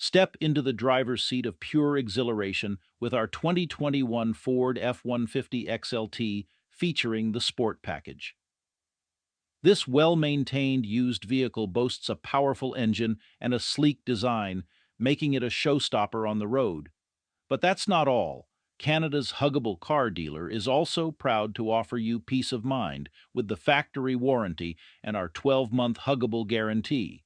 Step into the driver's seat of pure exhilaration with our 2021 Ford F-150 XLT featuring the Sport Package. This well-maintained used vehicle boasts a powerful engine and a sleek design, making it a showstopper on the road. But that's not all. Canada's Huggable Car Dealer is also proud to offer you peace of mind with the factory warranty and our 12-month Huggable Guarantee.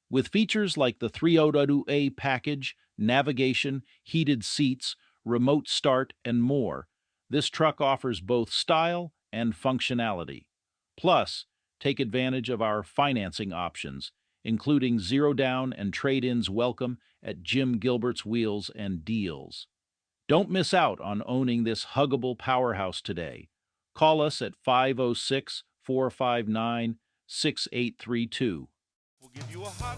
With features like the 302A package, navigation, heated seats, remote start, and more, this truck offers both style and functionality. Plus, take advantage of our financing options, including zero down and trade-ins welcome at Gilbert's Wheels and Deals. Don't miss out on owning this huggable powerhouse today. Call us at 506-459-6832. We'll give you a hot